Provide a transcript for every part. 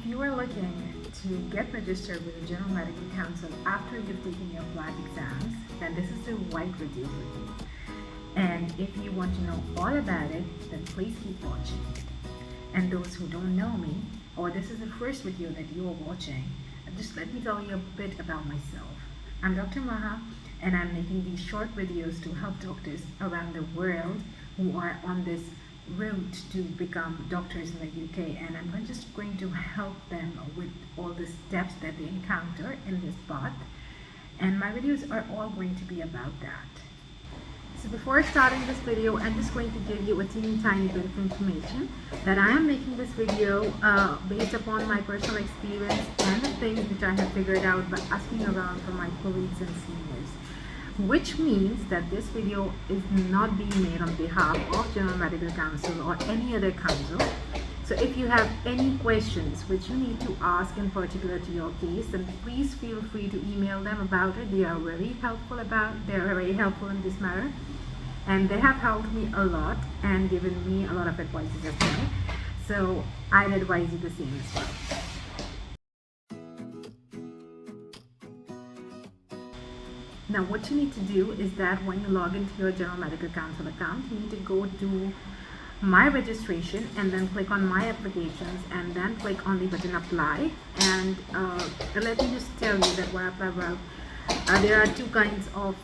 you are looking to get registered with the General Medical Council after you've taken your PLAB exams, then this is the right video for you. And if you want to know all about it, then please keep watching. And those who don't know me, or this is the first video that you are watching, just let me tell you a bit about myself. I'm Dr. Maha, and I'm making these short videos to help doctors around the world who are on this route to become doctors in the UK, and I'm just going to help them with all the steps that they encounter in this path, and my videos are all going to be about that. So before starting this video, I'm just going to give you a teeny tiny bit of information that I am making this video based upon my personal experience and the things which I have figured out by asking around from my colleagues and seniors. Which means that this video is not being made on behalf of General Medical Council or any other council. So if you have any questions which you need to ask in particular to your case, then please feel free to email them about it. They are very helpful in this matter, and they have helped me a lot and given me a lot of advices as well. So I'd advise you the same as well. Now what you need to do is that when you log into your General Medical Council account, you need to go to my registration and then click on my applications and then click on the button apply. And let me just tell you that what I apply about, there are two kinds of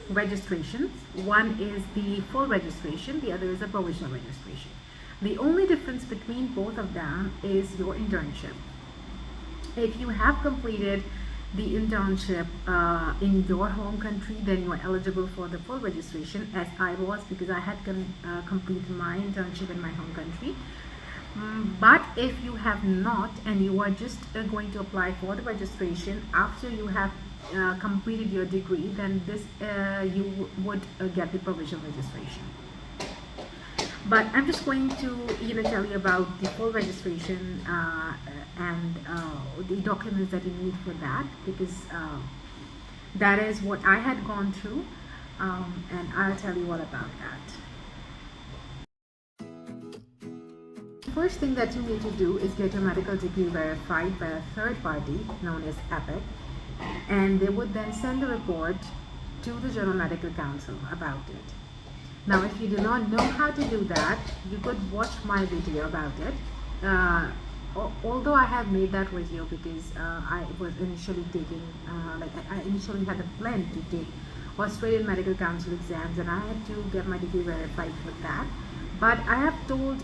registrations. One is the full registration, the other is a provisional registration. The only difference between both of them is your internship. If you have completed the internship in your home country, then you are eligible for the full registration, as I was, because I had completed my internship in my home country. But if you have not and you are just going to apply for the registration after you have completed your degree, then this you would get the provisional registration. But I'm just going to tell you about the full registration and the documents that you need for that, because that is what I had gone through, and I'll tell you all about that. The first thing that you need to do is get your medical degree verified by a third party known as EPIC, and they would then send a report to the General Medical Council about it. Now, if you do not know how to do that, you could watch my video about it. Although I have made that video because I was initially taking, I initially had a plan to take Australian Medical Council exams, and I had to get my degree verified for that. But I have told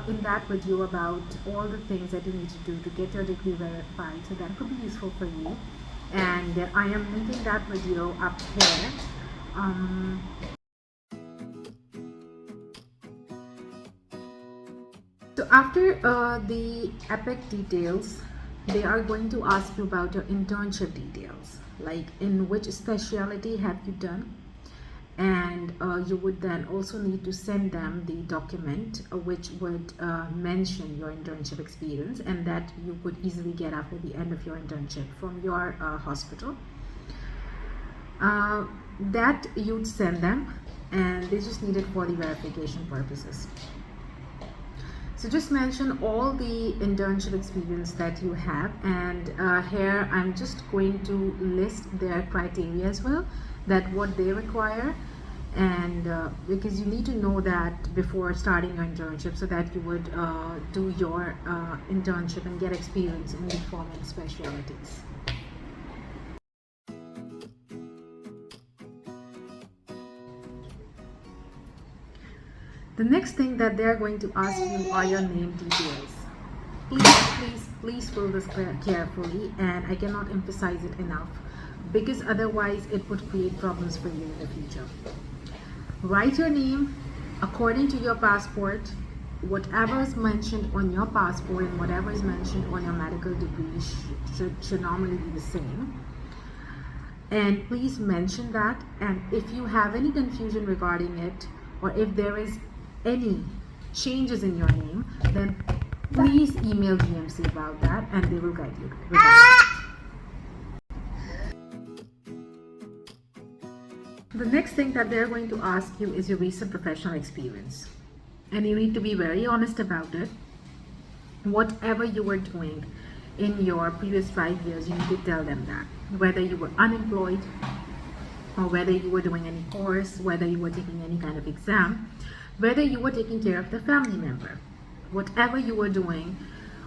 in that video about all the things that you need to do to get your degree verified, so that could be useful for you. And I am linking that video up here. So after the EPIC details, they are going to ask you about your internship details, like in which specialty have you done, and you would then also need to send them the document which would mention your internship experience, and that you could easily get after the end of your internship from your hospital. That you'd send them, and they just need it for the verification purposes. So just mention all the internship experience that you have, and here I'm just going to list their criteria as well, that what they require, and because you need to know that before starting your internship, so that you would do your internship and get experience in the following specialties. The next thing that they are going to ask you are your name details. Please fill this carefully, and I cannot emphasize it enough, because otherwise it would create problems for you in the future. Write your name according to your passport. Whatever is mentioned on your passport and whatever is mentioned on your medical degree should normally be the same. And please mention that, and if you have any confusion regarding it, or if there is any changes in your name, then please email GMC about that, and they will guide you regarding it. The next thing that they're going to ask you is your recent professional experience, and you need to be very honest about it. whatever you were doing in your previous 5 years, you need to tell them that. Whether you were unemployed, or whether you were doing any course, whether you were taking any kind of exam, whether you were taking care of the family member, whatever you were doing,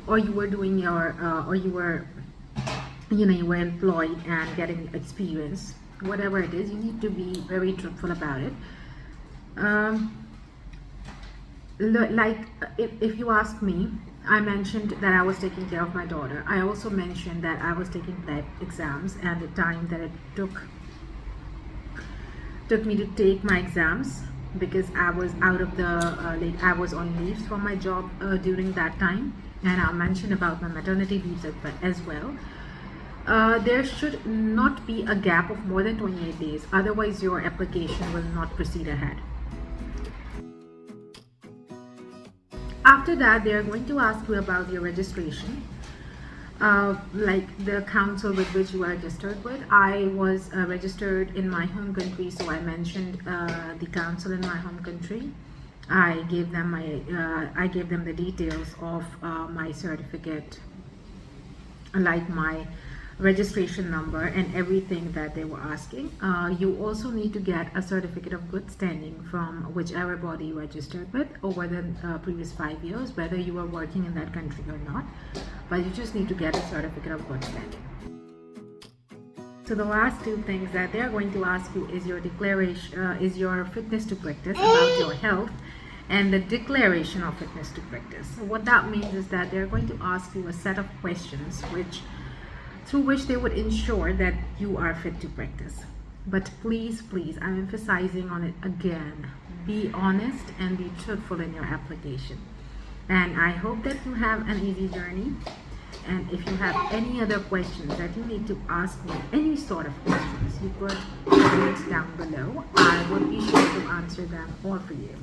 or you were doing your, or you were, you were employed and getting experience, whatever it is, you need to be very truthful about it. Like if you ask me, I mentioned that I was taking care of my daughter. I also mentioned that I was taking PLAB exams and the time that it took me to take my exams, because I was out of the I was on leaves from my job during that time, and I'll mention about my maternity leaves as well. There should not be a gap of more than 28 days, otherwise your application will not proceed ahead. After that, they are going to ask you about your registration, like the council with which you are registered with. I was registered in my home country, so I mentioned the council in my home country. I gave them the details of my certificate, like my registration number and everything that they were asking. You also need to get a certificate of good standing from whichever body you registered with over the previous 5 years, whether you were working in that country or not, but you just need to get a certificate of good standing. So the last two things that they're going to ask you is your declaration, is your fitness to practice, about your health, and the declaration of fitness to practice. So what that means is that they're going to ask you a set of questions through which they would ensure that you are fit to practice. But please, I'm emphasizing on it again, be honest and be truthful in your application. And I hope that you have an easy journey. And if you have any other questions that you need to ask me, any sort of questions, you put comments down below. I will be sure to answer them all for you.